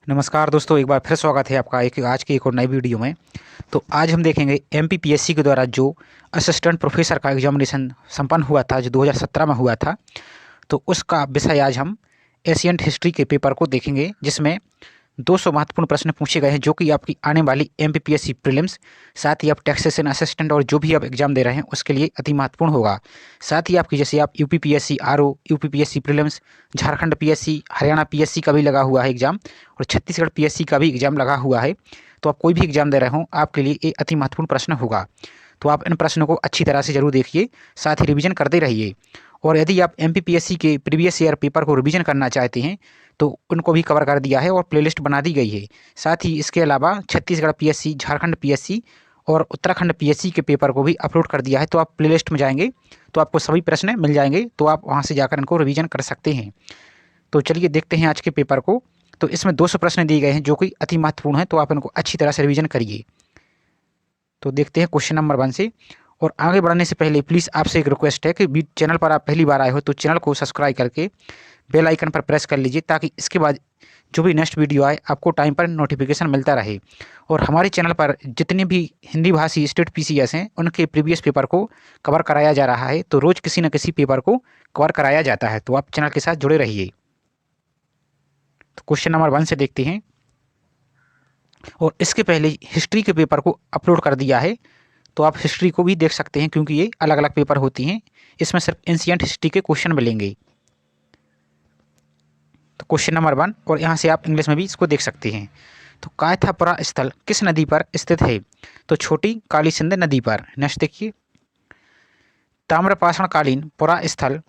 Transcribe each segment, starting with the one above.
नमस्कार दोस्तों, एक बार फिर स्वागत है आपका आज की एक और नई वीडियो में। तो आज हम देखेंगे एमपीपीएससी के द्वारा जो असिस्टेंट प्रोफेसर का एग्जामिनेशन संपन्न हुआ था, जो 2017 में हुआ था। तो उसका विषय आज हम एशियंट हिस्ट्री के पेपर को देखेंगे, जिसमें 200 महत्वपूर्ण प्रश्न पूछे गए हैं, जो कि आपकी आने वाली एमपीपीएससी प्रीलिम्स, साथ ही आप टैक्सेशन असिस्टेंट और जो भी आप एग्जाम दे रहे हैं उसके लिए अति महत्वपूर्ण होगा। साथ ही आपकी जैसे आप UPPSC RO, UPPSC prelims, Jharkhand PSC, Haryana PSC का भी लगा हुआ है एग्जाम, और छत्तीसगढ़ पीएससी का भी एग्जाम लगा हुआ है। तो आप कोई भी एग्जाम दे रहे हो, आपके लिए ये अति महत्वपूर्ण प्रश्न होगा। तो आप इन प्रश्नों को अच्छी तरह से जरूर देखिए, साथ ही रिवीजन करते रहिए। और यदि आप एमपीपीएससी के प्रीवियस ईयर पेपर को रिवीजन करना चाहते हैं तो उनको भी कवर कर दिया है और प्लेलिस्ट बना दी गई है। साथ ही इसके अलावा छत्तीसगढ़ पीएससी, झारखंड पीएससी और उत्तराखंड पीएससी के पेपर को भी अपलोड कर दिया है। तो आप प्लेलिस्ट में जाएंगे तो आपको सभी प्रश्न मिल जाएंगे, तो आप वहाँ से जाकर इनको रिवीजन कर सकते हैं। तो चलिए देखते हैं आज के पेपर को। तो इसमें 200 प्रश्न दिए गए हैं जो कि अति महत्वपूर्ण है, तो आप इनको अच्छी तरह से रिवीजन करिए। तो देखते हैं क्वेश्चन नंबर 1 से। और आगे बढ़ने से पहले प्लीज़ आपसे एक रिक्वेस्ट है कि चैनल पर आप पहली बार आए हो तो चैनल को सब्सक्राइब करके बेल आइकन पर प्रेस कर लीजिए, ताकि इसके बाद जो भी नेक्स्ट वीडियो आए आपको टाइम पर नोटिफिकेशन मिलता रहे। और हमारे चैनल पर जितने भी हिंदी भाषी स्टेट पीसीएस हैं उनके प्रीवियस पेपर को कवर कराया जा रहा है। तो रोज़ किसी न किसी पेपर को कवर कराया जाता है, तो आप चैनल के साथ जुड़े रहिए। तो क्वेश्चन नंबर 1 से देखते हैं। और इसके पहले हिस्ट्री के पेपर को अपलोड कर दिया है, तो आप हिस्ट्री को भी देख सकते हैं, क्योंकि ये अलग अलग पेपर होती हैं। इसमें सिर्फ एंशिएंट हिस्ट्री के क्वेश्चन मिलेंगे। तो क्वेश्चन नंबर 1, और यहाँ से आप इंग्लिश में भी इसको देख सकते हैं। तो कायथापुरा स्थल किस नदी पर स्थित है? तो छोटी काली सिंध नदी पर। नेक्स्ट देखिए, ताम्रपाषाणकालीन पुरा स्थल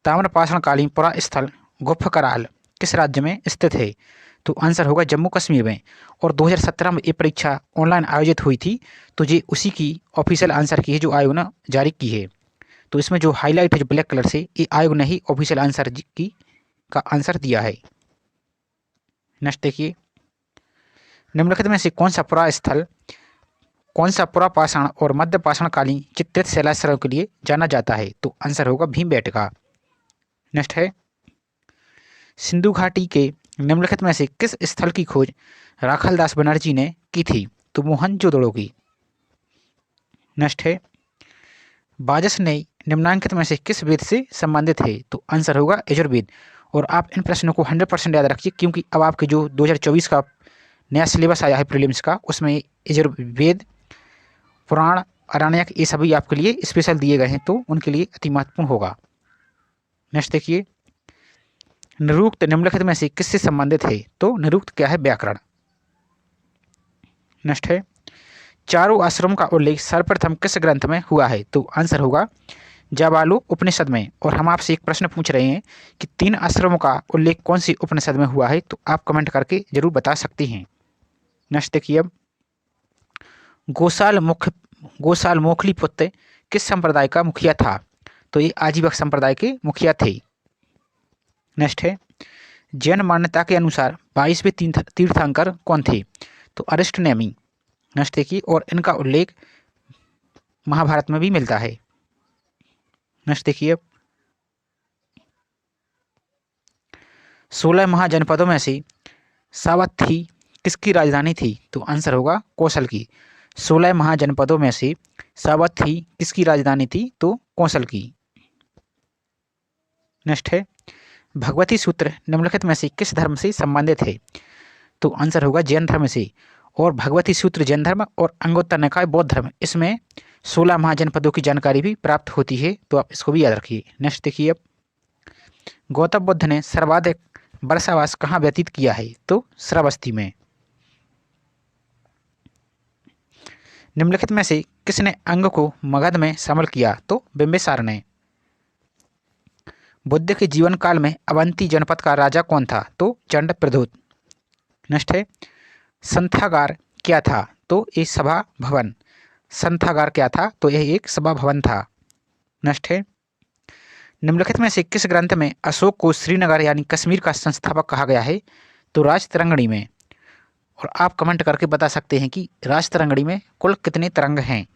ताम्रपाषाणकालीन पुरा स्थल गुफकराल किस राज्य में स्थित है? तो आंसर होगा जम्मू कश्मीर में। और 2017 में ये परीक्षा ऑनलाइन आयोजित हुई थी, तो ये उसी की ऑफिशियल आंसर की है जो आयोग ने जारी की है। तो इसमें जो हाईलाइट है जो ब्लैक कलर से, ये आयोग ने ही ऑफिशियल आंसर की का आंसर दिया है। नेक्स्ट देखिए, निम्नलिखित में से कौन सा पुरापाषाण और मध्य पाषाणकालीन चित्रित शिलाश्रयों के लिए जाना जाता है? तो आंसर होगा भीमबेटका। नेक्स्ट है, सिंधु घाटी के निम्नलिखित में से किस स्थल की खोज राखालदास बनर्जी ने की थी? तो मोहनजोदड़ो की। नेक्स्ट है, बाजस ने निम्नांकित में से किस वेद से संबंधित है? तो आंसर होगा यजुर्वेद। और आप इन प्रश्नों को 100% याद रखिए, क्योंकि अब आपके जो 2024 का नया सिलेबस आया है प्रीलिम्स का, उसमें यजुर्वेद, पुराण, आरण्यक, ये सभी आपके लिए स्पेशल दिए गए हैं, तो उनके लिए अति महत्वपूर्ण होगा। नेक्स्ट देखिए, निरुक्त निम्नलिखित में से किससे संबंधित है? तो निरुक्त क्या है? व्याकरण। नेक्स्ट है, चारों आश्रम का उल्लेख सर्वप्रथम किस ग्रंथ में हुआ है? तो आंसर होगा जाबालो उपनिषद में। और हम आपसे एक प्रश्न पूछ रहे हैं कि 3 आश्रमों का उल्लेख कौन सी उपनिषद में हुआ है? तो आप कमेंट करके जरूर बता सकती हैं। नेक्स्ट देखिए, अब गोसाल मोखली पुत्र किस संप्रदाय का मुखिया था? तो ये आजीवक संप्रदाय के मुखिया थे। नेक्स्ट है, जैन मान्यता के अनुसार 22वें तीर्थंकर कौन थे? तो अरिष्ट नेमी। नेक्स्ट देखिए, और इनका उल्लेख महाभारत में भी मिलता है। नेक्स्ट देखिए, 16 महाजनपदों में से सावथी किसकी राजधानी थी? तो आंसर होगा कौशल की। 16 महाजनपदों में से सावथी किसकी राजधानी थी? तो कौशल की। नेक्स्ट है, भगवती सूत्र निम्नलिखित में से किस धर्म से संबंधित है? तो आंसर होगा जैन धर्म से। और भगवती सूत्र जैन धर्म और अंगोत्तर निकाय बौद्ध धर्म, इसमें 16 महाजनपदों की जानकारी भी प्राप्त होती है, तो आप इसको भी याद रखिए। नेक्स्ट देखिए, अब गौतम बुद्ध ने सर्वाधिक वर्षावास कहाँ व्यतीत किया है? तो श्रावस्ती में। निम्नलिखित में से किसने अंग को मगध में शामिल किया? तो बिंबिसार ने। बुद्ध के जीवन काल में अवंती जनपद का राजा कौन था? तो चंड प्रद्योत। नेक्स्ट है, संथागार क्या था? तो ये सभा भवन। संथागार क्या था? तो यह एक सभा भवन था। नेक्स्ट है, निम्नलिखित में से किस ग्रंथ में अशोक को श्रीनगर यानी कश्मीर का संस्थापक कहा गया है? तो राजतरंगिणी में। और आप कमेंट करके बता सकते हैं कि राजतरंगिणी में कुल कितने तरंग हैं।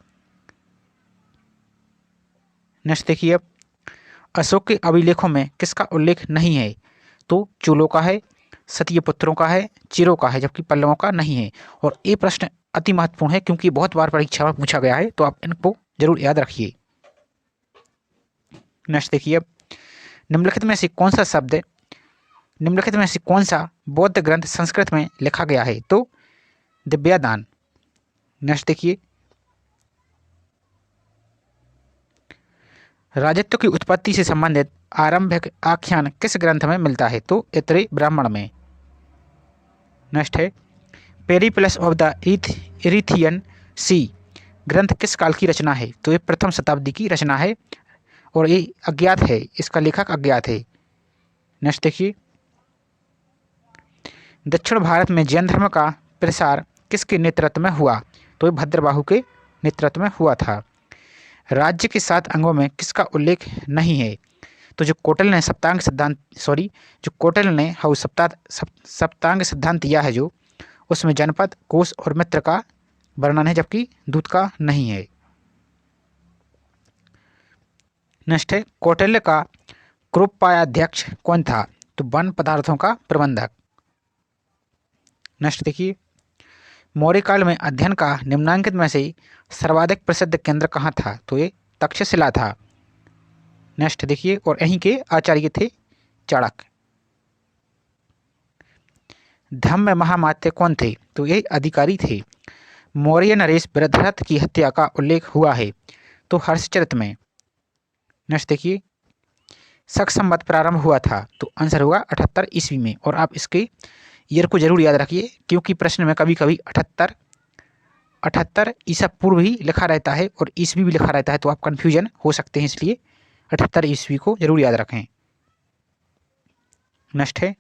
नेक्स्ट देखिए, अब अशोक के अभिलेखों में किसका उल्लेख नहीं है? तो चोलों का है, क्षत्रिय पुत्रों का है, चिरों का है, जबकि पल्लवों का नहीं है। और ये प्रश्न अति महत्वपूर्ण है क्योंकि बहुत बार परीक्षा में पूछा गया है, तो आप इनको जरूर याद रखिए। नेक्स्ट देखिए, निम्नलिखित में से कौन सा शब्द निम्नलिखित में से कौन सा बौद्ध ग्रंथ संस्कृत में लिखा गया है? तो दिव्यादान। नेक्स्ट देखिए, राजत्व की उत्पत्ति से संबंधित आरंभिक आख्यान किस ग्रंथ में मिलता है? तो ऐतरेय ब्राह्मण में। नेक्स्ट है, पेरिप्लस ऑफ द इरिथियन सी ग्रंथ किस काल की रचना है? तो ये प्रथम शताब्दी की रचना है और ये अज्ञात है, इसका लेखक अज्ञात है। नेक्स्ट देखिए, दक्षिण भारत में जैन धर्म का प्रसार किसके नेतृत्व में हुआ? तो ये भद्रबाहु के नेतृत्व में हुआ था। राज्य के 7 अंगों में किसका उल्लेख नहीं है? तो जो कोटल ने सप्तांग सिद्धांत दिया है जो, उसमें जनपद, कोश और मित्र का वर्णन है, जबकि दूत का नहीं है। नेक्स्ट है, कौटिल्य का क्रोपाध्यक्ष कौन था? तो वन पदार्थों का प्रबंधक। नेक्स्ट देखिए, मौर्य काल में अध्ययन का निम्नांकित में से सर्वाधिक प्रसिद्ध केंद्र कहाँ था? तो ये तक्षशिला था। नेक्स्ट देखिए, और यहीं के आचार्य थे चाणक्य। धम्म महामात्य कौन थे? तो ये अधिकारी थे। मौर्य नरेश वृद्धरथ की हत्या का उल्लेख हुआ है, तो हर्षचरित में। नेक्स्ट देखिए, शक संवत प्रारंभ हुआ था, तो आंसर होगा 78 ईस्वी में। और आप इसके ईयर को जरूर याद रखिए क्योंकि प्रश्न में कभी कभी 78 ईसा पूर्व ही लिखा रहता है और ईस्वी भी लिखा रहता है, तो आप कन्फ्यूजन हो सकते हैं, इसलिए 78 ईस्वी को जरूर याद रखें। नेक्स्ट है,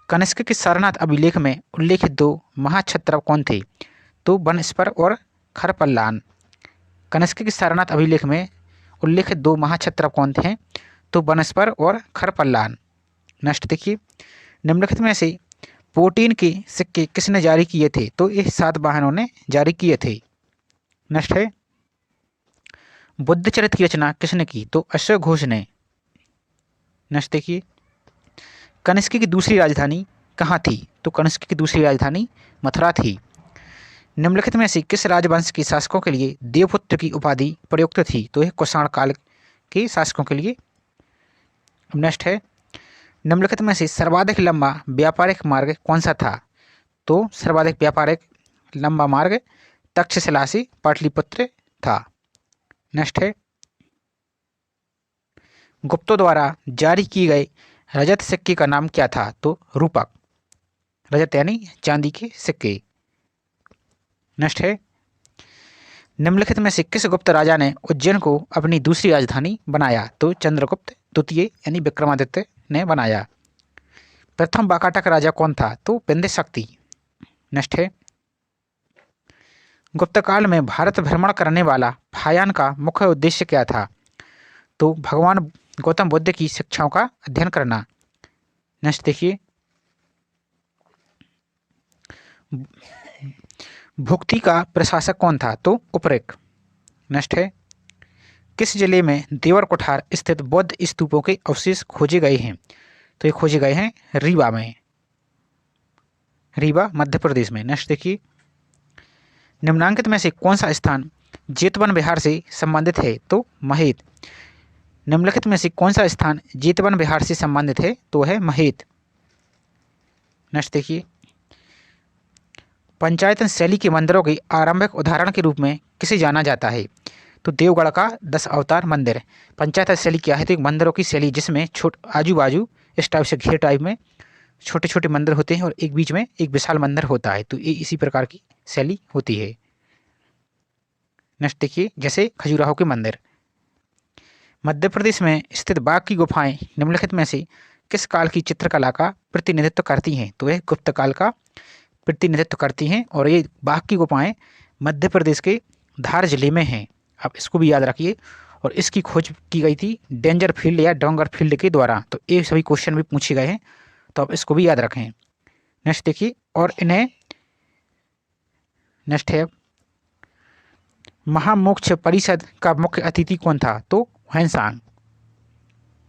कनिष्क के सारनाथ अभिलेख में उल्लेखित 2 महाक्षत्रप कौन थे? तो बनस्पर और खरपल्लान। कनिष्क के सारनाथ अभिलेख में उल्लेखित 2 महाक्षत्रप कौन थे? तो बनस्पर और खरपल्लान। नेक्स्ट देखिए, निम्नलिखित में से पोटीन के सिक्के किसने जारी किए थे? तो ये सातवाहनों ने जारी किए थे। नेक्स्ट है, बुद्ध चरित्र की रचना किसने की? तो अश्व घोष ने। नेक्स्ट देखिए, कनिष्क की दूसरी राजधानी कहाँ थी? तो कनिष्क की दूसरी राजधानी मथुरा थी। निम्नलिखित में से किस राजवंश के शासकों के लिए देवपुत्र की उपाधि प्रयुक्त थी? तो यह कुषाण काल के शासकों के लिए। नेक्स्ट है, निम्नलिखित में से सर्वाधिक लंबा व्यापारिक मार्ग कौन सा था? तो सर्वाधिक व्यापारिक लंबा मार्ग तक्षशिला से पाटलिपुत्र था। नेक्स्ट है, गुप्तों द्वारा जारी की गए रजत सिक्के का नाम क्या था? तो रूपक। रजत यानी चांदी के सिक्के। नेक्स्ट है, निम्नलिखित में से किस गुप्त राजा ने उज्जैन को अपनी दूसरी राजधानी बनाया? तो चंद्रगुप्त द्वितीय यानी विक्रमादित्य ने बनाया। प्रथम वाकाटक राजा कौन था? तो विंध्य शक्ति। नेक्स्ट है, गुप्त काल में भारत भ्रमण करने वाला फायान का मुख्य उद्देश्य क्या था? तो भगवान गौतम बुद्ध की शिक्षाओं का अध्ययन करना। नेक्स्ट देखिए, भुक्ति का प्रशासक कौन था? तो उपरेक। नेक्स्ट है, किस जिले में देवर कोठार स्थित बौद्ध स्तूपों के अवशेष खोजे गए हैं? तो ये खोजे गए हैं रीवा में, रीवा मध्य प्रदेश में। नेक्स्ट देखिए, निम्नांकित में से कौन सा स्थान जेतवन बिहार से संबंधित है? तो महेत। निम्नलिखित में से कौन सा स्थान जेतवन बिहार से संबंधित है? तो है महेत। नेक्स्ट देखिए, पंचायतन शैली के मंदिरों के आरंभिक उदाहरण के रूप में किसे जाना जाता है? तो देवगढ़ का 10 अवतार मंदिर। पंचायत शैली क्या है? तो एक मंदिरों की शैली जिसमें आजू बाजू इस टाइप से घेर टाइप में छोटे छोटे मंदिर होते हैं और एक बीच में एक विशाल मंदिर होता है, तो ये इसी प्रकार की शैली होती है। नेक्स्ट देखिए, जैसे खजुराहो के मंदिर। मध्य प्रदेश में स्थित बाघ की गुफाएं निम्नलिखित में से किस काल की चित्रकला का प्रतिनिधित्व करती हैं? तो यह गुप्त काल का प्रतिनिधित्व करती हैं और ये बाघ की गुफाएं मध्य प्रदेश के धार जिले में हैं। आप इसको भी याद रखिए। और इसकी खोज की गई थी डेंजर फील्ड या डोंगर फील्ड के द्वारा, तो ये सभी क्वेश्चन भी पूछे गए हैं, तो आप इसको भी याद रखें। नेक्स्ट देखिए, और इन्हें नेक्स्ट है, महामोक्ष परिषद का मुख्य अतिथि कौन था? तो ह्वेनसांग।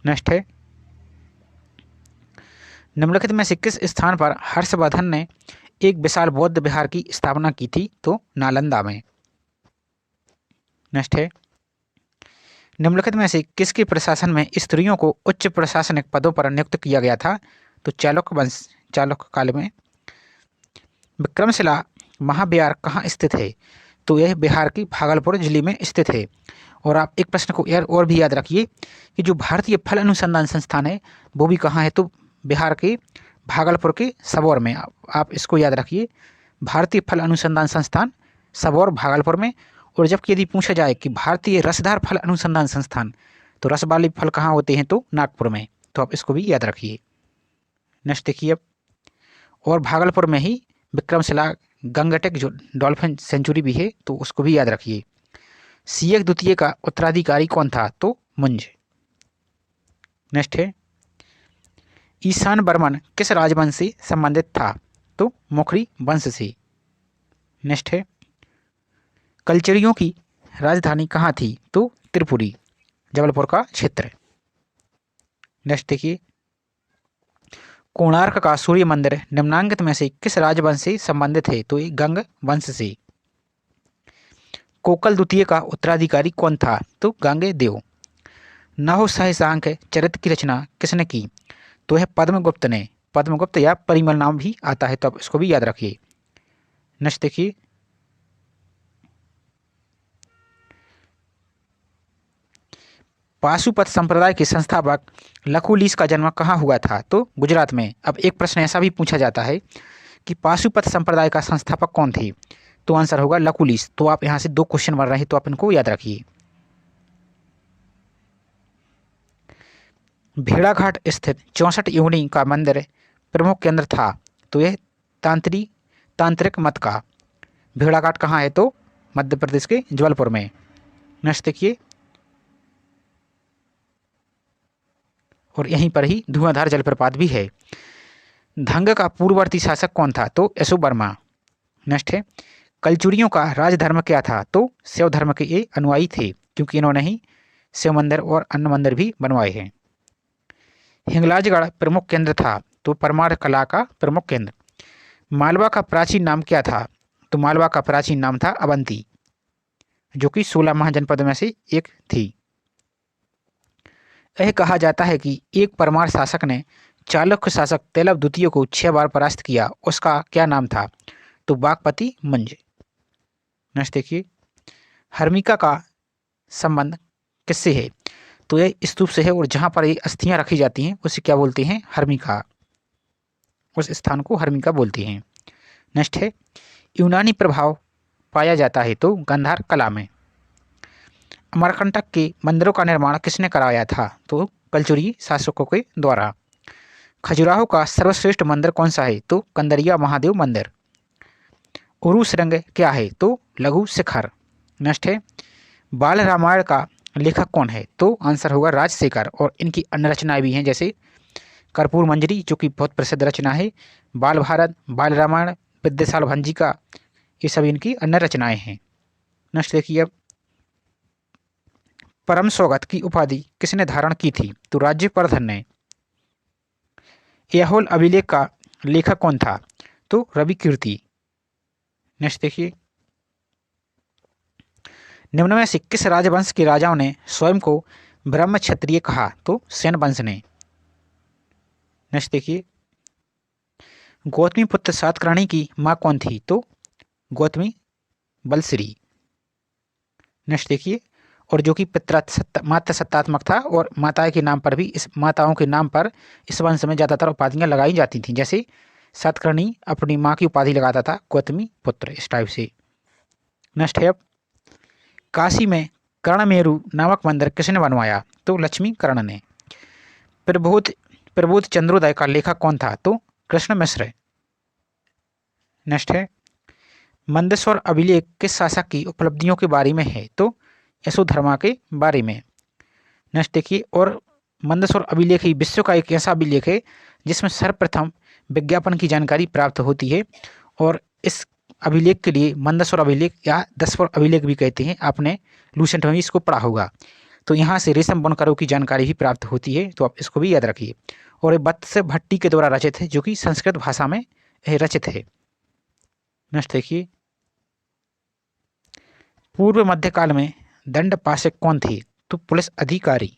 नेक्स्ट है, निम्नलिखित में से किस स्थान पर हर्षवर्धन ने एक विशाल बौद्ध विहार की स्थापना की थी? तो नालंदा में। नेक्स्ट है, निम्नलिखित में से किसके प्रशासन में स्त्रियों को उच्च प्रशासनिक पदों पर नियुक्त किया गया था? तो चालुक्य काल में। विक्रमशिला महाविहार कहाँ स्थित है? तो यह बिहार की भागलपुर जिले में स्थित है। और आप एक प्रश्न को यार और भी याद रखिए कि जो भारतीय फल अनुसंधान संस्थान है वो भी कहाँ है? तो बिहार के भागलपुर के सबौर में। आप इसको याद रखिए, भारतीय फल अनुसंधान संस्थान सबौर भागलपुर में। और जबकि यदि पूछा जाए कि भारतीय रसदार फल अनुसंधान संस्थान, तो रस वाले फल कहाँ होते हैं? तो नागपुर में। तो आप इसको भी याद रखिए। नेक्स्ट देखिए अब, और भागलपुर में ही विक्रमशिला गंगटेक जो डॉल्फिन सेंचुरी भी है, तो उसको भी याद रखिए। सियक द्वितीय का उत्तराधिकारी कौन था? तो मुंज। नेक्स्ट है, ईशान बर्मन किस राजवंश से संबंधित था? तो मौखरी वंश से। नेक्स्ट है, कलचरियों की राजधानी कहाँ थी? तो त्रिपुरी, जबलपुर का क्षेत्र। नेक्स्ट देखिए, कोणार्क का सूर्य मंदिर निम्नांकित में से किस राजवंश से संबंधित है? तो ये गंग वंश से। कोकल द्वितीय का उत्तराधिकारी कौन था? तो गांगेय नहुष सहस्रांक चरित्र की रचना किसने की? तो यह पद्मगुप्त ने। पद्मगुप्त या परिमल नाम भी आता है, तो आप इसको भी याद रखिए। नेक्स्ट देखिए, पाशुपत संप्रदाय के संस्थापक लकुलिश का जन्म कहाँ हुआ था? तो गुजरात में। अब एक प्रश्न ऐसा भी पूछा जाता है कि पाशुपत संप्रदाय का संस्थापक कौन थे? तो आंसर होगा लकुलिश। तो आप यहाँ से 2 क्वेश्चन बन रहे हैं, तो आप इनको याद रखिए। भेड़ाघाट स्थित 64 योनि का मंदिर प्रमुख केंद्र था। तो यह तांत्रिक मत का। भेड़ाघाट कहाँ है? तो मध्य प्रदेश के जबलपुर में। नेक्स्ट देखिए, और यहीं पर ही धुआंधार जलप्रपात भी है। धंग का पूर्ववर्ती शासक कौन था? तो यशोवर्मा। नेक्स्ट है, कलचुरियों का राजधर्म क्या था? तो शैव धर्म के ये अनुयायी थे, क्योंकि इन्होंने ही शिव मंदिर और अन्य मंदिर भी बनवाए हैं। हिंगलाजगढ़ प्रमुख केंद्र था। तो परमार कला का प्रमुख केंद्र। मालवा का प्राचीन नाम क्या था? तो मालवा का प्राचीन नाम था अवंती, जो कि 16 महाजनपदों में से एक थी। यह कहा जाता है कि एक परमार शासक ने चालुक्य शासक तेलव द्वितीय को 6 बार परास्त किया। उसका क्या नाम था? तो बागपति मंज। नेक्स्ट देखिए, हर्मिका का संबंध किससे है? तो यह स्तूप से है, और जहाँ पर ये अस्थियां रखी जाती हैं उसे क्या बोलते हैं? हर्मिका। उस स्थान को हर्मिका बोलते हैं। नेक्स्ट है, यूनानी प्रभाव पाया जाता है। तो गांधार कला में। अमरकंटक के मंदिरों का निर्माण किसने कराया था? तो कलचुरी शासकों के द्वारा। खजुराहो का सर्वश्रेष्ठ मंदिर कौन सा है? तो कंदरिया महादेव मंदिर। उरु सुरंग क्या है? तो लघु शिखर। नेक्स्ट है, बाल रामायण का लेखक कौन है? तो आंसर होगा राजशेखर। और इनकी अन्य रचनाएं भी हैं, जैसे कर्पूर मंजरी, जो कि बहुत प्रसिद्ध रचना है, बाल भारत, बाल रामायण, विद्यासाल भंजिका, ये सभी इनकी अन्य रचनाएं हैं। नेक्स्ट देखिए, अब परम सौगत की उपाधि किसने धारण की थी? तो राज्यवर्धन ने। ऐहोल अभिलेख का लेखक कौन था? तो रवि कीर्ति। नेक्स्ट देखिए, निम्न में से किस राजवंश के राजाओं ने स्वयं को ब्रह्म क्षत्रिय कहा? तो सेन वंश ने। नेक्स्ट देखिए, गौतमी पुत्र सातकर्णी की मां कौन थी? तो गौतमी बलश्री। नेक्स्ट देखिए, और जो कि मात्र सत्तात्मक था, और माताओं के नाम पर भी इस वंश में ज़्यादातर उपाधियां लगाई जाती थीं, जैसे सातकर्णी अपनी माँ की उपाधि लगाता था गौतमी पुत्र, इस टाइप से। नेक्स्ट है, अब काशी में कर्णमेरु नामक मंदिर किसने बनवाया? तो लक्ष्मी कर्ण ने। प्रबोध चंद्रोदय का लेखक कौन था? तो कृष्ण मिश्र। नेक्स्ट है, मंदेश्वर अभिलेख किस शासक की उपलब्धियों के बारे में है? तो यशोधर्मा के बारे में। नेक्स्ट देखिए, और मंदेश्वर अभिलेख ही विश्व का एक ऐसा अभिलेख है जिसमें सर्वप्रथम विज्ञापन की जानकारी प्राप्त होती है। और इस अभिलेख के लिए मंदेश्वर अभिलेख या दसवर अभिलेख भी कहते हैं, आपने लूसेंट में भी इसको पढ़ा होगा। तो यहाँ से रेशम बुनकरों की जानकारी भी प्राप्त होती है, तो आप इसको भी याद रखिए। और ये वत्स भट्टी के द्वारा रचित है, जो कि संस्कृत भाषा में रचित है। नेक्स्ट देखिए, पूर्व मध्यकाल में दंड पाशक कौन थे? तो पुलिस अधिकारी।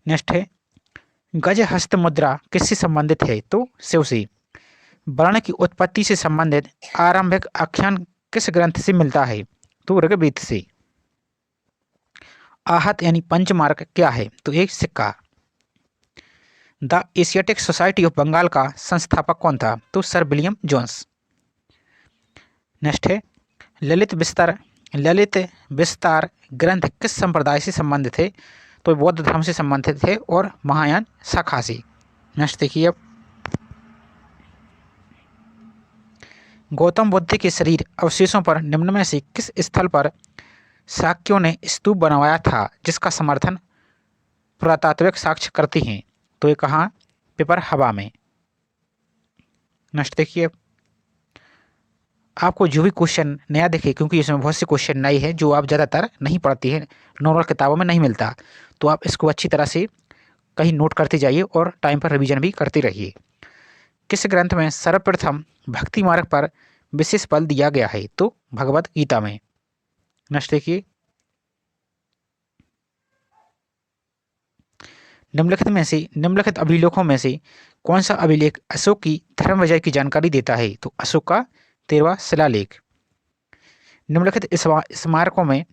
नेक्स्ट है, गज हस्त मुद्रा किससे संबंधित है? तो शिव से। वर्ण की उत्पत्ति से संबंधित आरंभिक आख्यान किस ग्रंथ से मिलता है? तो ऋग्वेद से। आहत यानी पंचमार्क क्या है? तो एक सिक्का। The Asiatic society of Bengal का संस्थापक कौन था? तो सर विलियम जोन्स। नेक्स्ट है, ललित विस्तार ग्रंथ किस संप्रदाय से संबंधित है? तो बौद्ध धर्म से संबंधित है और महायान शाखा से। नेक्स्ट देखिए, अब गौतम बुद्ध के शरीर अवशेषों पर निम्न में से किस स्थल पर शाक्यों ने स्तूप बनवाया था, जिसका समर्थन पुरातात्विक साक्ष्य करती हैं? तो ये कहाँ? पेपर हवा में। नेक्स्ट देखिए, आपको जो भी क्वेश्चन नया दिखे, क्योंकि इसमें बहुत से क्वेश्चन नए हैं जो आप ज़्यादातर नहीं पढ़ती हैं, नॉर्मल किताबों में नहीं मिलता, तो आप इसको अच्छी तरह से कहीं नोट करते जाइए और टाइम पर रिवीजन भी करते रहिए। किस ग्रंथ में सर्वप्रथम भक्ति मार्ग पर विशेष बल दिया गया है? तो भगवत गीता में। नेक्स्ट देखिए, निम्नलिखित अभिलेखों में से कौन सा अभिलेख अशोक की धर्म विजय की जानकारी देता है? तो अशोक का 13वां शिलालेख। निम्नलिखित स्मारकों में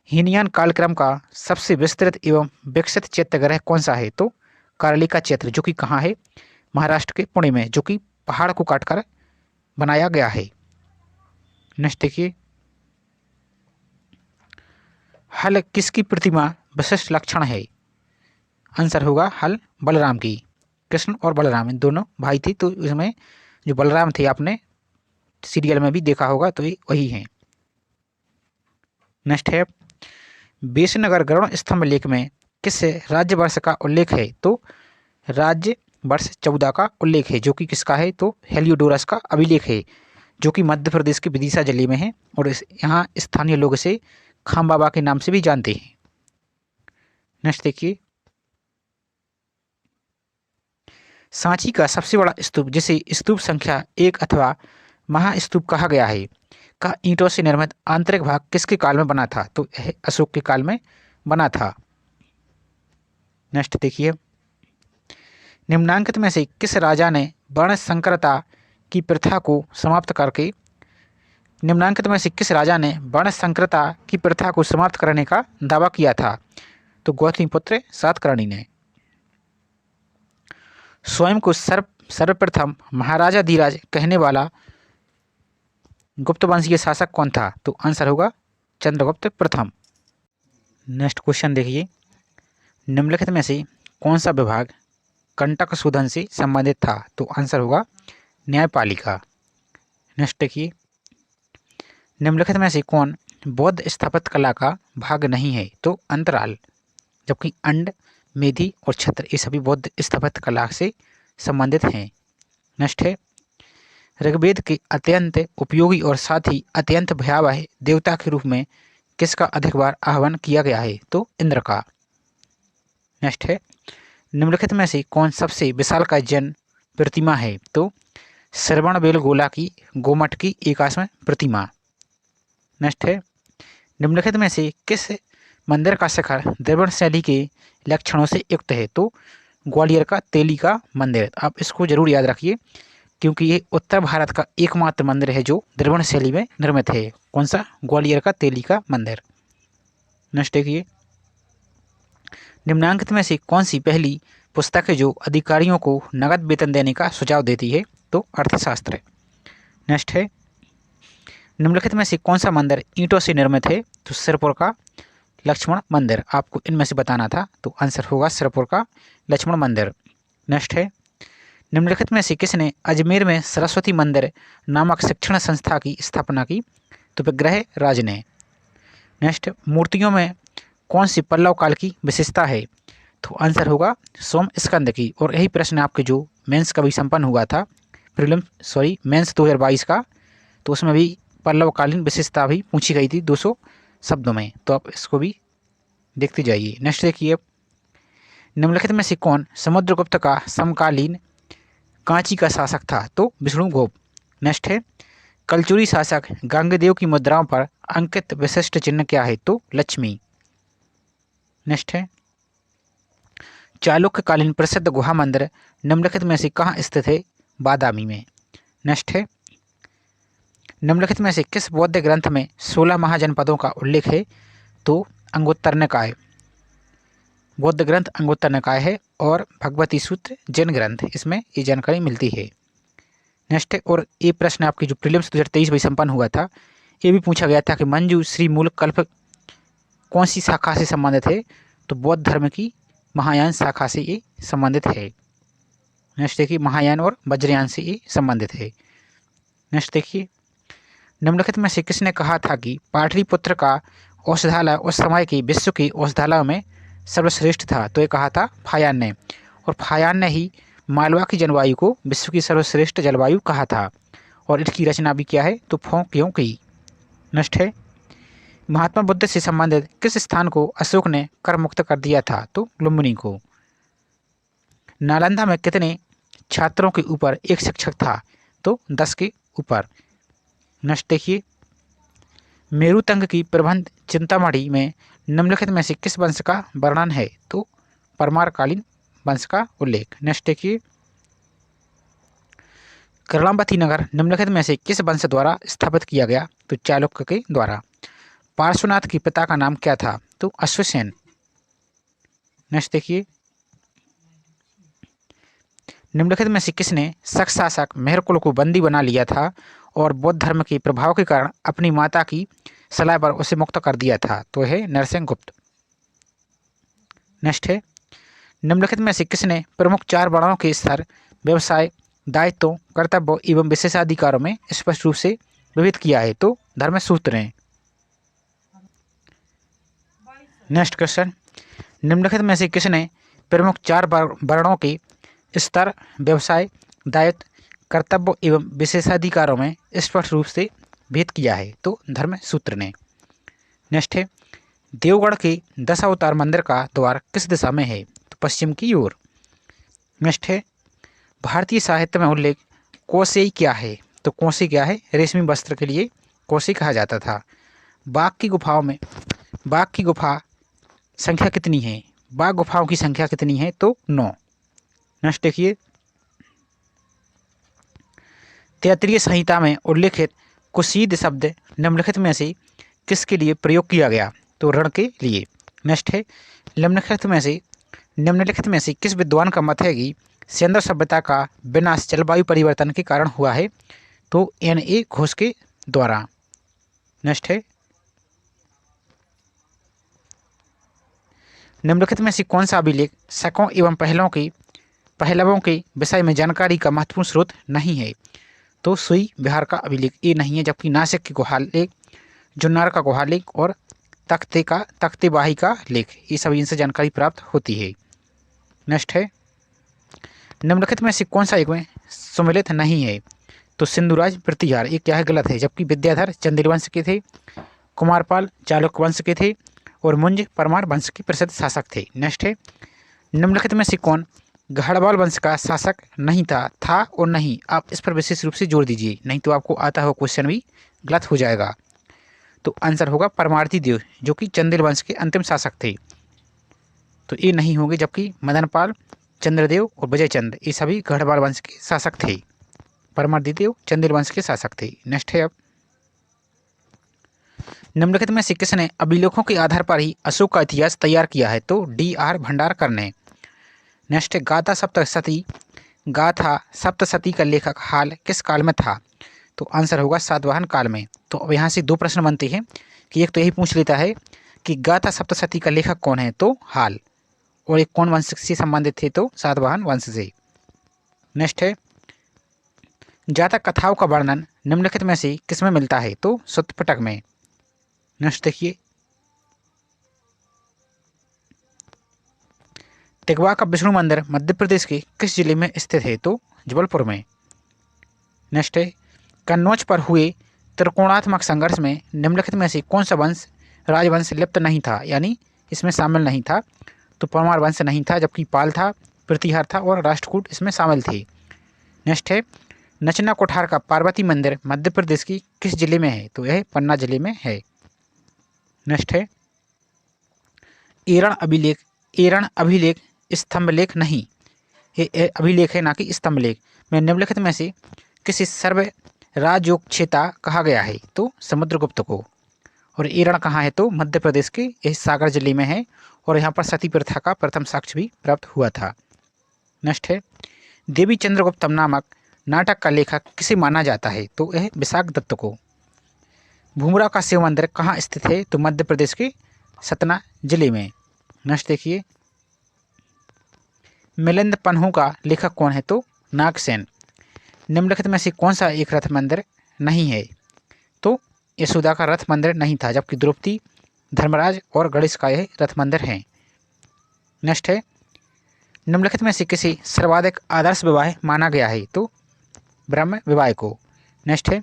हीनयान कालक्रम का सबसे विस्तृत एवं विकसित चैत्यग्रह कौन सा है? तो कालिका चैत्र, जो कि कहाँ है? महाराष्ट्र के पुणे में, जो कि पहाड़ को काटकर बनाया गया है। नेक्स्ट देखिए, हल किसकी प्रतिमा विशिष्ट लक्षण है? आंसर होगा हल बलराम की। कृष्ण और बलराम दोनों भाई थे, तो इसमें जो बलराम थे आपने सीरियल में भी देखा होगा, तो ये वही हैं। नेक्स्ट है, बेसनगर गरुड़ स्तंभ लेख में किस राज्य वर्ष का उल्लेख है? तो राज्य वर्ष 14 का उल्लेख है, जो कि किसका है? तो हेलियोडोरस का अभिलेख है, जो कि मध्य प्रदेश के विदिशा जिले में है और यहाँ स्थानीय लोग इसे खाम बाबा के नाम से भी जानते हैं। नेक्स्ट देखिए, सांची का सबसे बड़ा स्तूप, जिसे स्तूप संख्या 1 अथवा महास्तूप कहा गया है, का ईंटों से निर्मित आंतरिक भाग किसके काल में बना था? तो यह अशोक के काल में बना था। नेक्स्ट देखिए, निम्नांकित में से किस राजा ने वर्ण संकरता की प्रथा को समाप्त करके करने का दावा किया था? तो गौतमीपुत्र सातकर्णी ने। स्वयं को सर्वप्रथम महाराजा धीराज कहने वाला गुप्त वंशीय शासक कौन था? तो आंसर होगा चंद्रगुप्त प्रथम। नेक्स्ट क्वेश्चन देखिए, निम्नलिखित में से कौन सा विभाग कंटक शोधन से संबंधित था? तो आंसर होगा न्यायपालिका। नेक्स्ट देखिए, निम्नलिखित में से कौन बौद्ध स्थापत्य कला का भाग नहीं है? तो अंतराल, जबकि अंड, मेधी और छत्र ये सभी बौद्ध स्थापत्य कला से संबंधित हैं। नेक्स्ट है, ऋग्वेद के अत्यंत उपयोगी और साथ ही अत्यंत भयावह देवता के रूप में किसका अधिक बार आह्वान किया गया है? तो इंद्र का। नेक्स्ट है, निम्नलिखित में से कौन सबसे विशालकाय जैन प्रतिमा है? तो श्रवणबेलगोला की गोमठ की 81 प्रतिमा। नेक्स्ट है, निम्नलिखित में से किस मंदिर का शिखर द्रविड़ शैली के लक्षणों से युक्त है? तो ग्वालियर का तेली का मंदिर। आप इसको जरूर याद रखिए, क्योंकि ये उत्तर भारत का एकमात्र मंदिर है जो द्रविड़ शैली में निर्मित है। कौन सा? ग्वालियर का तेली का मंदिर। नेक्स्ट देखिए, निम्नांकित में से कौन सी पहली पुस्तक है जो अधिकारियों को नगद वेतन देने का सुझाव देती है? तो अर्थशास्त्र। नेक्स्ट है, निम्नलिखित में से कौन सा मंदिर ईंटों से निर्मित है? तो सिरपुर का लक्ष्मण मंदिर। आपको इनमें से बताना था, तो आंसर होगा सिरपुर का लक्ष्मण मंदिर। नेक्स्ट है, निम्नलिखित में से किसने अजमेर में सरस्वती मंदिर नामक शिक्षण संस्था की स्थापना की? तो विग्रह राज ने। नेक्स्ट, मूर्तियों में कौन सी पल्लव काल की विशेषता है? तो आंसर होगा सोम स्कंद की। और यही प्रश्न आपके जो मेंस का भी संपन्न हुआ था, मेंस 2022 का, तो उसमें भी पल्लवकालीन विशेषता भी पूछी गई थी 200 शब्दों में, तो आप इसको भी देखते जाइए। नेक्स्ट देखिए, निम्नलिखित में से कौन समुद्रगुप्त का समकालीन कांची का शासक था? तो विष्णुगुप्त। नेक्स्ट है, कलचुरी शासक गांगेय की मुद्राओं पर अंकित विशिष्ट चिन्ह क्या है? तो लक्ष्मी। नेक्स्ट है, चालुक्यकालीन प्रसिद्ध गुहा मंदिर निम्नलिखित में से कहाँ स्थित है? बादामी में। नेक्स्ट है, निम्नलिखित में से किस बौद्ध ग्रंथ में 16 महाजनपदों का उल्लेख है? तो अंगुत्तर निकाय। बौद्ध ग्रंथ अंगुत्तर निकाय है और भगवती सूत्र जैन ग्रंथ, इसमें ये जानकारी मिलती है। नेक्स्ट है, और ये प्रश्न आपकी जो प्रीलिम्स 2023 में संपन्न हुआ था, ये भी पूछा गया था कि मंजू श्री मूल कल्प कौन सी शाखा से संबंधित है? तो बौद्ध धर्म की महायान शाखा से ये संबंधित है। नेक्स्ट देखिए, महायान और वज्रयान से ये संबंधित है। नेक्स्ट देखिए, निम्नलिखित में से किसने कहा था कि पाटलिपुत्र का औषधालय उस समय की विश्व की औषधालयों में सर्वश्रेष्ठ था? तो ये कहा था फायान ने, और फायान ने ही मालवा की जलवायु को विश्व की सर्वश्रेष्ठ जलवायु कहा था, और इसकी रचना भी क्या है? तो फों क्यों की। नेक्स्ट है, महात्मा बुद्ध से संबंधित किस स्थान को अशोक ने कर मुक्त कर दिया था? तो लुम्बिनी को। नालंदा में कितने छात्रों के ऊपर एक शिक्षक था? तो 10 के ऊपर। नेक्स्ट देखिए, मेरुतंग की प्रबंध चिंतामणि में निम्नलिखित में से किस वंश का वर्णन है? तो परमारकालीन वंश का उल्लेख। नेक्स्ट देखिए, कर्णावती नगर निम्नलिखित में से किस वंश द्वारा स्थापित किया गया? तो चालुक्य के द्वारा। पार्श्वनाथ के पिता का नाम क्या था? तो अश्वसेन। नेक्स्ट देखिए, निम्नलिखित में से किसने शक शासक मेहरकुल को बंदी बना लिया था और बौद्ध धर्म के प्रभाव के कारण अपनी माता की सलाह पर उसे मुक्त कर दिया था? तो है नरसिंहगुप्त। नेक्स्ट है, निम्नलिखित में से किसने प्रमुख 4 वर्णों के स्तर, व्यवसाय, दायित्व, कर्तव्य एवं विशेषाधिकारों में स्पष्ट रूप से विभेद किया है? तो धर्मसूत्र ने। नेक्स्ट क्वेश्चन, निम्नलिखित में से किसने प्रमुख 4 वर्णों के स्तर, व्यवसाय, दायित्व, कर्तव्य एवं विशेषाधिकारों में स्पष्ट रूप से भेद किया है? तो धर्मसूत्र ने। नेक्स्ट है, देवगढ़ के 10 अवतार मंदिर का द्वार किस दिशा में है? तो पश्चिम की ओर। नेक्स्ट है, भारतीय साहित्य में उल्लेख कोसे क्या है? तो कोसे क्या है? रेशमी वस्त्र के लिए कोसे कहा जाता था। बाघ की गुफा संख्या कितनी है? बाघ गुफाओं की संख्या कितनी है? तो 9। नेक्स्ट देखिए, तैत्तिरीय संहिता में उल्लेखित कुसीद शब्द निम्नलिखित में से किसके लिए प्रयोग किया गया? तो ऋण के लिए। नेक्स्ट है, निम्नलिखित में से किस विद्वान का मत है कि सिंधु सभ्यता का विनाश जलवायु परिवर्तन के कारण हुआ है? तो N.A. घोष के द्वारा। नेक्स्ट है, निम्नलिखित में से कौन सा अभिलेख शकों एवं पहलवों के विषय में जानकारी का महत्वपूर्ण स्रोत नहीं है? तो सुई विहार का अभिलेख ये नहीं है, जबकि नासिक के गुहालेख, जुन्नार का गुहालेख और तख्तेबाही का लेख, ये सभी इनसे जानकारी प्राप्त होती है। नेक्स्ट है, निम्नलिखित में से कौन सा एक में सुमेलित नहीं है? तो सिंधुराज प्रतिहार, ये क्या है? गलत है, जबकि विद्याधर चंदेल वंश के थे, कुमारपाल चालुक्य वंश के थे और मुंज परमार वंश के प्रसिद्ध शासक थे। नेक्स्ट है, निम्नलिखित में से कौन गढ़वाल वंश का शासक नहीं था और नहीं? आप इस पर विशेष रूप से जोर दीजिए, नहीं तो आपको आता हुआ क्वेश्चन भी गलत हो जाएगा। तो आंसर होगा परमार्थी देव, जो कि चंदेल वंश के अंतिम शासक थे। तो ये नहीं होंगे, जबकि मदनपाल, चंद्रदेव और विजयचंद ये सभी गढ़वाल वंश के शासक थे। परमार्थी देव चंदेल वंश के शासक थे। नेक्स्ट है, अब निम्नलिखित में से किसने अभिलेखों के आधार पर ही अशोक का इतिहास तैयार किया है? तो D.R. भंडारकर ने। नेक्स्ट है, गाथा सप्तशती का लेखक हाल किस काल में था? तो आंसर होगा सातवाहन काल में। तो अब यहाँ से 2 प्रश्न बनते हैं कि एक तो यही पूछ लेता है कि गाथा सप्तशती का लेखक कौन है? तो हाल, और एक कौन वंश से संबंधित थे? तो सातवाहन वंश से। नेक्स्ट है, जातक कथाओं का वर्णन निम्नलिखित में से किसमें मिलता है? तो सुत्तपिटक में। नेक्स्ट देखिए, तिगवा का विष्णु मंदिर मध्य प्रदेश के किस जिले में स्थित है? तो जबलपुर में। नेक्स्ट है, कन्नौज पर हुए त्रिकोणात्मक संघर्ष में निम्नलिखित में से कौन सा राजवंश लिप्त नहीं था, यानी इसमें शामिल नहीं था? तो परमार वंश नहीं था, जबकि पाल था, प्रतिहार था और राष्ट्रकूट इसमें शामिल थे। नेक्स्ट है नचना कोठार का पार्वती मंदिर मध्य प्रदेश की किस जिले में है? तो यह पन्ना जिले में है। नेक्स्ट है एरण अभिलेख स्तंभलेख नहीं, ये अभिलेख है ना कि स्तंभलेख, में निम्नलिखित में से किसी सर्व राजयोगक्षेता कहा गया है? तो समुद्रगुप्त को। और एरण कहाँ है? तो मध्य प्रदेश के इस सागर जिले में है और यहाँ पर सती प्रथा का प्रथम साक्ष्य भी प्राप्त हुआ था। नेक्स्ट है देवी चंद्रगुप्तम नामक नाटक का लेखक किसे माना जाता है? तो यह विशाख दत्त को। भूमरा का शिव मंदिर कहाँ स्थित है? तो मध्य प्रदेश के सतना जिले में। नेक्स्ट देखिए मिलिंद पन्हू का लेखक कौन है? तो नागसेन। निम्नलिखित में से कौन सा एक रथ मंदिर नहीं है? तो यशोदा का रथ मंदिर नहीं था, जबकि द्रौपदी, धर्मराज और गणेश का यह रथ मंदिर है। नेक्स्ट है निम्नलिखित में से किसी सर्वाधिक आदर्श विवाह माना गया है? तो ब्रह्म विवाह को। नेक्स्ट है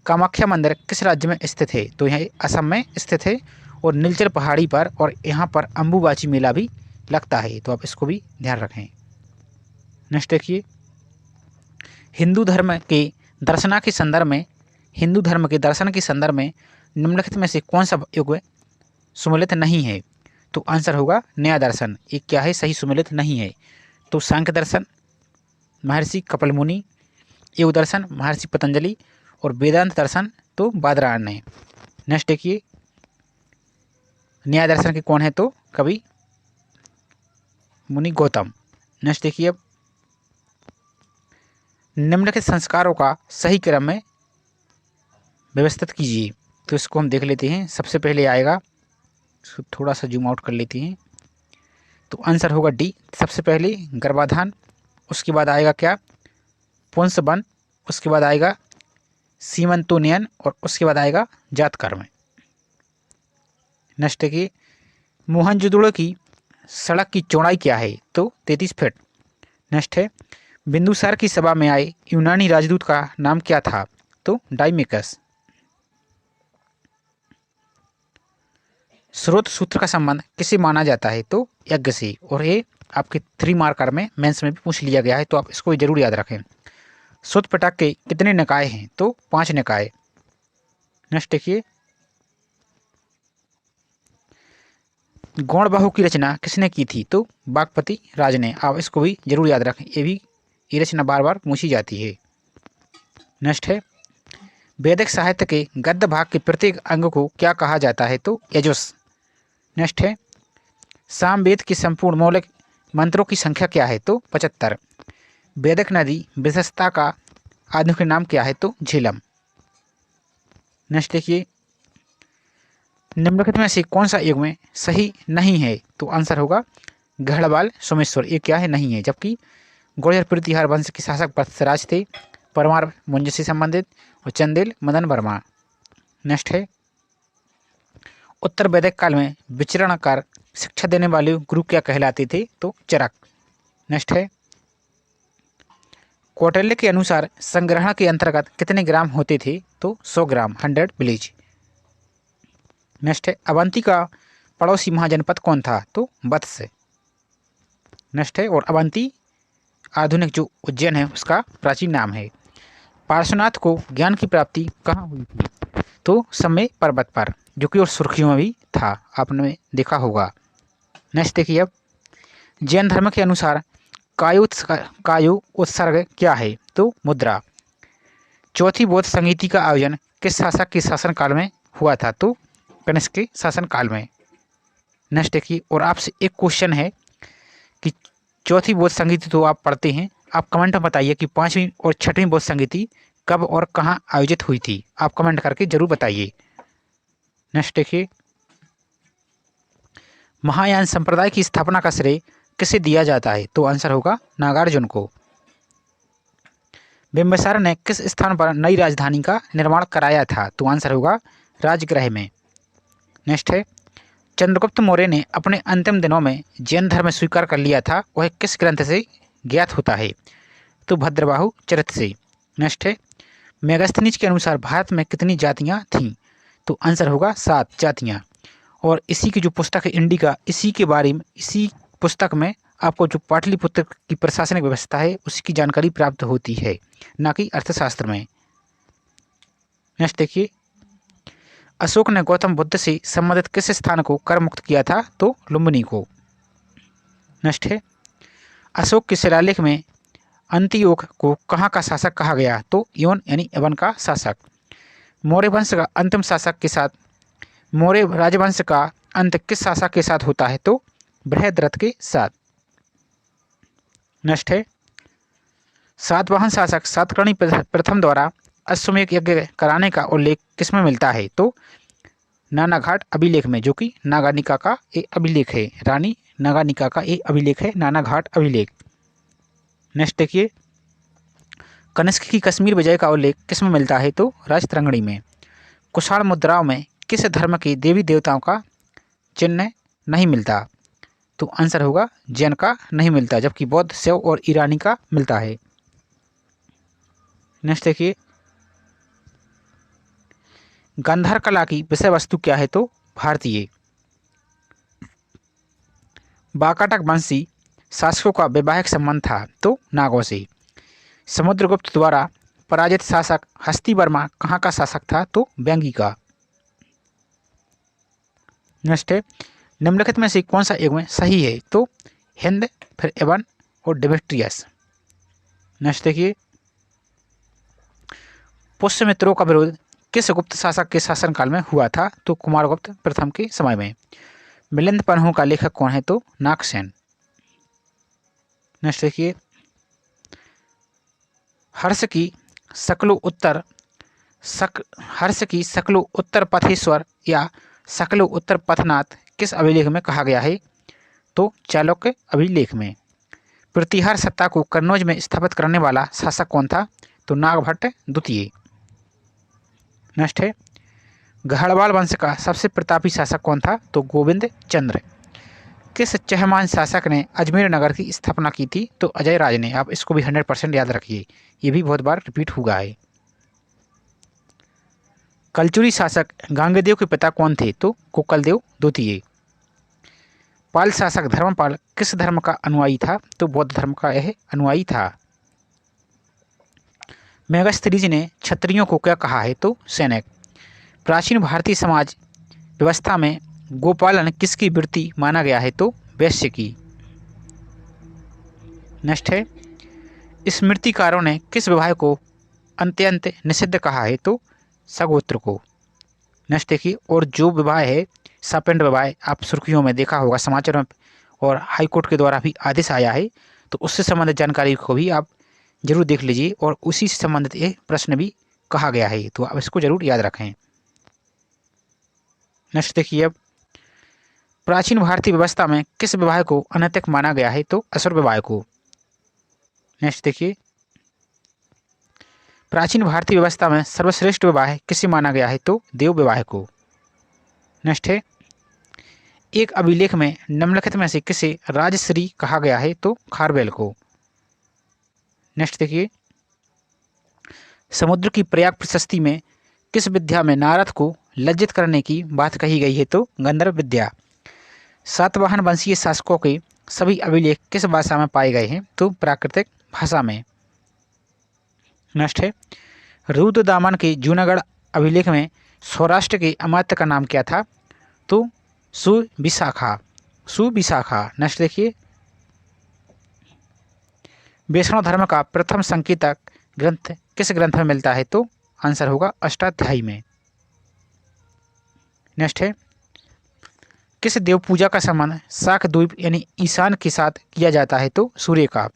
कामाख्या मंदिर किस राज्य में स्थित है? तो यह असम में स्थित है और नीलचर पहाड़ी पर, और यहाँ पर अम्बुबाची मेला भी लगता है, तो आप इसको भी ध्यान रखें। नेक्स्ट देखिए हिंदू धर्म के दर्शन के संदर्भ में निम्नलिखित में से कौन सा युग सुमेलित नहीं है? तो आंसर होगा नया दर्शन। ये क्या है? सही सुमेलित नहीं है। तो सांख्य दर्शन महर्षि कपिल मुनि, योग दर्शन महर्षि पतंजलि और वेदांत दर्शन तो बादरायण है। नेक्स्ट देखिए न्याय दर्शन के कौन है? तो कवि मुनि गौतम। नेक्स्ट देखिए अब निम्नलिखित संस्कारों का सही क्रम में व्यवस्थित कीजिए। तो इसको हम देख लेते हैं। सबसे पहले आएगा, इसको थोड़ा सा जूम आउट कर लेते हैं, तो आंसर होगा डी। सबसे पहले गर्भाधान, उसके बाद आएगा क्या? पुंसवन, उसके बाद आएगा सीमंतोनियन और उसके बाद आएगा जातकर्म। नेक्स्ट देखिए मोहनजोदड़ो की सड़क की चौड़ाई क्या है? तो 33 फीट। नेक्स्ट है बिंदुसार की सभा में आए यूनानी राजदूत का नाम क्या था? तो डाइमेकस। स्रोत सूत्र का संबंध किसे माना जाता है? तो यज्ञ से, और ये आपके 3 मार्कर में मेंस में भी पूछ लिया गया है, तो आप इसको जरूर याद रखें। सूत पिटक के कितने निकाय हैं? तो 5 निकाय। नेक्स्ट देखिए गौड़बाहु की रचना किसने की थी? तो बागपति राज ने। आप इसको भी जरूर याद रखें, ये रचना बार बार पूछी जाती है। नेक्स्ट है वैदिक साहित्य के गद्य भाग के प्रत्येक अंग को क्या कहा जाता है? तो यजुस। नेक्स्ट है सामवेद की संपूर्ण मौलिक मंत्रों की संख्या क्या है? तो 75। वैदिक नदी विशेषता का आधुनिक नाम क्या है? तो झेलम। नेक्स्ट देखिए निम्नलिखित में से कौन सा युग में सही नहीं है? तो आंसर होगा गढ़वाल सोमेश्वर। ये क्या है? नहीं है, जबकि गुर्जर प्रतिहार वंश के शासक पृथ्वीराज थे, परमार मुंज से संबंधित, और चंदेल मदन वर्मा। नेक्स्ट है उत्तर वैदिक काल में विचरण कर शिक्षा देने वाले गुरु क्या कहलाते थे? तो चरक। नेक्स्ट है कौटिल्य के अनुसार संग्रहण के अंतर्गत कितने ग्राम होते थे? तो 100 ग्राम, 100 विलेज। नेक्स्ट है अवंती का पड़ोसी महाजनपद कौन था? तो वत्स। नेक्स्ट है और अवंती आधुनिक जो उज्जैन है उसका प्राचीन नाम है। पार्श्वनाथ को ज्ञान की प्राप्ति कहाँ हुई थी? तो समय पर्वत पर, जो कि और सुर्खियों में भी था, आपने देखा होगा। नेक्स्ट देखिए अब जैन धर्म के अनुसार कायु उत्सर्ग क्या है? तो मुद्रा। चौथी बौद्ध संगीति का आयोजन किस शासक के शासनकाल में हुआ था? तो कनिष्क के शासनकाल में। नेक्स्ट देखिए और आपसे एक क्वेश्चन है कि चौथी बौद्ध संगीति तो आप पढ़ते हैं, आप कमेंट में बताइए कि 5वीं और 6वीं बौद्ध संगीति कब और कहाँ आयोजित हुई थी? आप कमेंट करके जरूर बताइए। नेक्स्ट देखिए महायान संप्रदाय की स्थापना का श्रेय किसे दिया जाता है? तो आंसर होगा नागार्जुन को। बिंबिसार ने किस स्थान पर नई राजधानी का निर्माण कराया था? तो आंसर होगा राजगृह में। नेक्स्ट है चंद्रगुप्त मौर्य ने अपने अंतिम दिनों में जैन धर्म स्वीकार कर लिया था, वह किस ग्रंथ से ज्ञात होता है? तो भद्रबाहु चरित से। नेक्स्ट है मेगास्थनीज के अनुसार भारत में कितनी जातियाँ थीं? तो आंसर होगा 7 जातियाँ। और इसी की जो पुस्तक है इंडिका, इसी पुस्तक में आपको जो पाटलिपुत्र की प्रशासनिक व्यवस्था है उसकी जानकारी प्राप्त होती है, ना कि अर्थशास्त्र में। नेक्स्ट देखिए, अशोक ने गौतम बुद्ध से संबंधित किस स्थान को कर मुक्त किया था? तो लुम्बिनी को। नेक्स्ट है, अशोक के शिलालेख में अंत्योक को कहाँ का शासक कहा गया? तो यवन यानी यवन का शासक। मौर्य वंश का अंतिम शासक के साथ मौर्य राजवंश का अंत किस शासक के साथ होता है? तो बृहद्रथ के साथ। नेक्स्ट है, सातवाहन शासक सातकर्णी प्रथम द्वारा अश्वमेध यज्ञ कराने का उल्लेख किसमें मिलता है? तो नानाघाट अभिलेख में, जो कि नागानिका का एक अभिलेख है। रानी नागानिका का एक अभिलेख है, नानाघाट अभिलेख। नेक्स्ट देखिए, कनिष्क की कश्मीर विजय का उल्लेख किसमें मिलता है? तो राजतरंगिणी में। कुषाण मुद्राओं में किस धर्म के देवी देवताओं का चिन्ह नहीं मिलता? तो आंसर होगा जैन का नहीं मिलता, जबकि बौद्ध, शैव और ईरानी का मिलता है। नेक्स्ट देखिए, गांधार कला की विषय वस्तु क्या है? तो भारतीय। वाकाटक वंशी शासकों का वैवाहिक संबंध था? तो नागों से। समुद्रगुप्त द्वारा पराजित शासक हस्तिवर्मा कहाँ का शासक था? तो वेंगी का। नेक्स्ट है, निम्नलिखित में से कौन सा युग्म सही है? तो हिंद, फिर एवन और डिमेट्रियस। नेक्स्ट देखिए, पुष्यमित्रों का विरोध किस गुप्त शासक के शासनकाल में हुआ था? तो कुमारगुप्त प्रथम के समय में। मिलिंद पन्हों का लेखक कौन है? तो नागसेन। नेक्स्ट देखिए, हर्ष की सकलो उत्तर पथेश्वर या सकलो उत्तर पथनाथ किस अभिलेख में कहा गया है? तो चालुक्य अभिलेख में। प्रतिहार सत्ता को कन्नौज में स्थापित करने वाला शासक कौन था? तो नागभट्ट द्वितीय। नेक्स्ट है, गढ़वाल वंश का सबसे प्रतापी शासक कौन था? तो गोविंद चंद्र। किस चहमान शासक ने अजमेर नगर की स्थापना की थी? तो अजय राज ने। आप इसको भी 100% याद रखिए, ये भी बहुत बार रिपीट हुआ है। कलचुरी शासक गांगेयदेव के पिता कौन थे? तो कोकलदेव द्वितीय। पाल शासक धर्मपाल किस धर्म का अनुयायी था? तो बौद्ध धर्म का यह अनुयायी था। मेगास्थनीज ने क्षत्रियों को क्या कहा है? तो सैनिक। प्राचीन भारतीय समाज व्यवस्था में गोपालन किसकी वृत्ति माना गया है? तो वैश्य की। नेक्स्ट है, स्मृतिकारों ने किस विवाह को अत्यंत निषिद्ध कहा है? तो सगोत्र को। नेक्स्ट देखिए, और जो विवाह है सपिंड विवाह, आप सुर्खियों में देखा होगा, समाचार में और हाईकोर्ट के द्वारा भी आदेश आया है, तो उससे संबंधित जानकारी को भी आप जरूर देख लीजिए, और उसी से संबंधित एक प्रश्न भी कहा गया है, तो आप इसको जरूर याद रखें। नेक्स्ट देखिए, अब प्राचीन भारतीय व्यवस्था में किस विवाह को अनैतिक माना गया है? तो असुर विवाह को। नेक्स्ट देखिए, प्राचीन भारतीय व्यवस्था में सर्वश्रेष्ठ विवाह किसे माना गया है? तो देव विवाह को। नेक्स्ट है, एक अभिलेख में निम्नलिखित में से किसे राजश्री कहा गया है? तो खारवेल को। नेक्स्ट देखिए, समुद्र की प्रयाग प्रशस्ति में किस विद्या में नारद को लज्जित करने की बात कही गई है? तो गंधर्व विद्या। सातवाहन वंशीय शासकों के सभी अभिलेख किस भाषा में पाए गए हैं? तो प्राकृतिक भाषा में। नेक्स्ट है, रुद्रदामन के जूनागढ़ अभिलेख में सौराष्ट्र के अमात्य का नाम क्या था? तो सुविशाखा। नेक्स्ट देखिए, वैष्णव धर्म का प्रथम संकेतक ग्रंथ किस ग्रंथ में मिलता है? तो आंसर होगा अष्टाध्यायी में। नेक्स्ट है, किस देव पूजा का संबंध शाक द्वीप यानी ईशान के साथ किया जाता है? तो सूर्य का।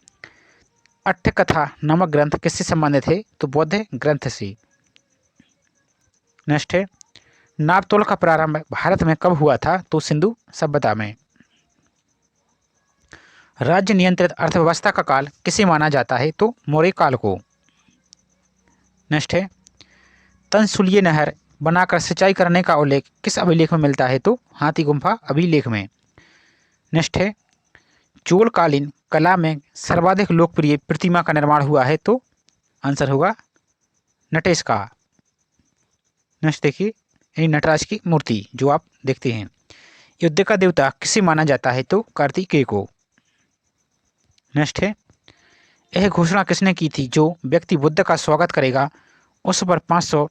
अट्ठकथा नामक ग्रंथ किससे संबंधित है? तो बौद्ध ग्रंथ से। नेक्स्ट है, नापतोल का प्रारंभ भारत में कब हुआ था? तो सिंधु सभ्यता में। राज्य नियंत्रित अर्थव्यवस्था का काल किसे माना जाता है? तो मौर्य काल को। नेक्स्ट है, तंसुलिय नहर बनाकर सिंचाई करने का उल्लेख किस अभिलेख में मिलता है? तो हाथी गुम्फा अभिलेख में। नेक्स्ट है, चोलकालीन कला में सर्वाधिक लोकप्रिय प्रतिमा का निर्माण हुआ है? तो आंसर होगा नटेश का। नेक्स्ट देखिए, नटराज की मूर्ति जो आप देखते हैं। युद्ध का देवता किसे माना जाता है? तो कार्तिकेय को। नेक्स्ट है, यह घोषणा किसने की थी? जो व्यक्ति बुद्ध का स्वागत करेगा उस पर 500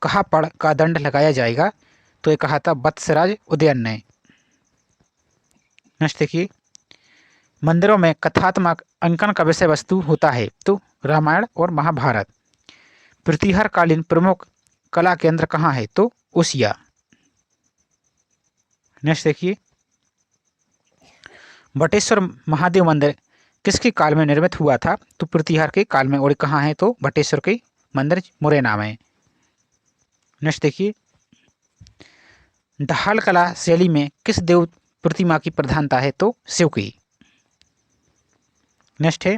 कहापड़ का दंड लगाया जाएगा। तो ये कहा था वत्सराज उदयन ने। नेक्स्ट देखिए, मंदिरों में कथात्मक अंकन का विषय वस्तु होता है? तो रामायण और महाभारत। प्रतिहार कालीन प्रमुख कला केंद्र कहाँ है? तो ओसिया। नेक्स्ट देखिए, बटेश्वर महादेव मंदिर किसके काल में निर्मित हुआ था? तो प्रतिहार के काल में। और कहाँ है? तो बटेश्वर के मंदिर मुरैना में। नेक्स्ट देखिए, ढाल कला शैली में किस देव प्रतिमा की प्रधानता है? तो शिव की। नेक्स्ट है,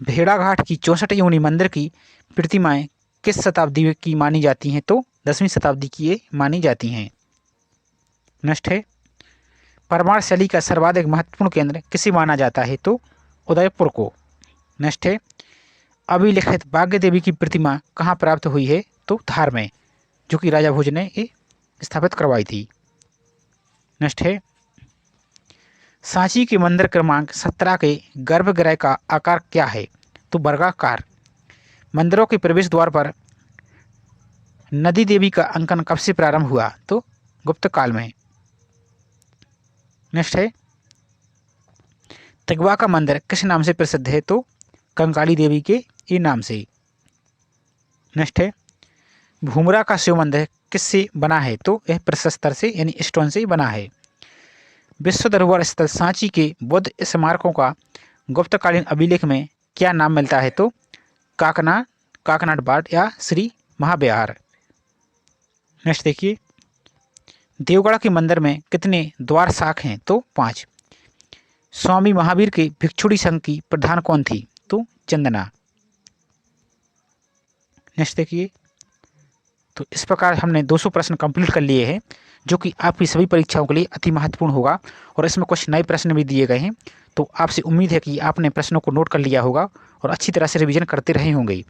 भेड़ाघाट की 64 योनि मंदिर की प्रतिमाएं किस शताब्दी की मानी जाती हैं? तो 10वीं शताब्दी की ये मानी जाती हैं। नेक्स्ट है, परमार शैली का सर्वाधिक महत्वपूर्ण केंद्र किसे माना जाता है? तो उदयपुर को। नेक्स्ट है, अभिलिखित भाग्य देवी की प्रतिमा कहाँ प्राप्त हुई है? तो धार में, जो कि राजा भोज ने ये स्थापित करवाई थी। नेक्स्ट है, सांची के मंदिर क्रमांक 17 के गर्भगृह का आकार क्या है? तो वर्गाकार। मंदिरों के प्रवेश द्वार पर नदी देवी का अंकन कब से प्रारंभ हुआ? तो गुप्त काल में। नेक्स्ट है, तिगवा का मंदिर किस नाम से प्रसिद्ध है? तो कंकाली देवी के ये नाम से। नेक्स्ट है, भूमरा का शिव मंदिर किससे बना है? तो यह प्रशस्तर से यानी स्टोन से बना है। विश्व धरोहर स्थल सांची के बौद्ध स्मारकों का गुप्तकालीन अभिलेख में क्या नाम मिलता है? तो काकनाड बाट या श्री महाविहार। नेक्स्ट देखिए, देवगढ़ के मंदिर में कितने द्वार शाख हैं? तो 5। स्वामी महावीर के भिक्षुणी संघ की प्रधान कौन थी? तो चंदना। नेक्स्ट देखिए, तो इस प्रकार हमने 200 प्रश्न कंप्लीट कर लिए हैं, जो कि आपकी सभी परीक्षाओं के लिए अति महत्वपूर्ण होगा। और इसमें कुछ नए प्रश्न भी दिए गए हैं, तो आपसे उम्मीद है कि आपने प्रश्नों को नोट कर लिया होगा और अच्छी तरह से रिवीजन करते रहे होंगे।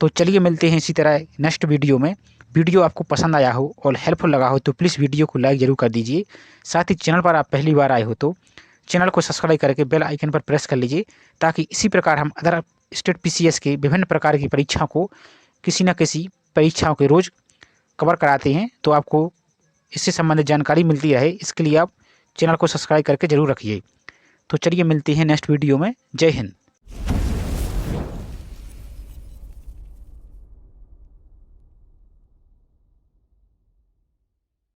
तो चलिए मिलते हैं इसी तरह नेक्स्ट वीडियो में। वीडियो आपको पसंद आया हो और हेल्पफुल लगा हो तो प्लीज़ वीडियो को लाइक जरूर कर दीजिए। साथ ही चैनल पर आप पहली बार आए हो तो चैनल को सब्सक्राइब करके बेल आइकन पर प्रेस कर लीजिए, ताकि इसी प्रकार हम अदर स्टेट PCS के विभिन्न प्रकार की परीक्षाओं को किसी न किसी परीक्षाओं के रोज़ कवर कराते हैं, तो आपको इससे संबंधित जानकारी मिलती रहे। इसके लिए आप चैनल को सब्सक्राइब करके जरूर रखिए। तो चलिए मिलते हैं नेक्स्ट वीडियो में। जय हिंद।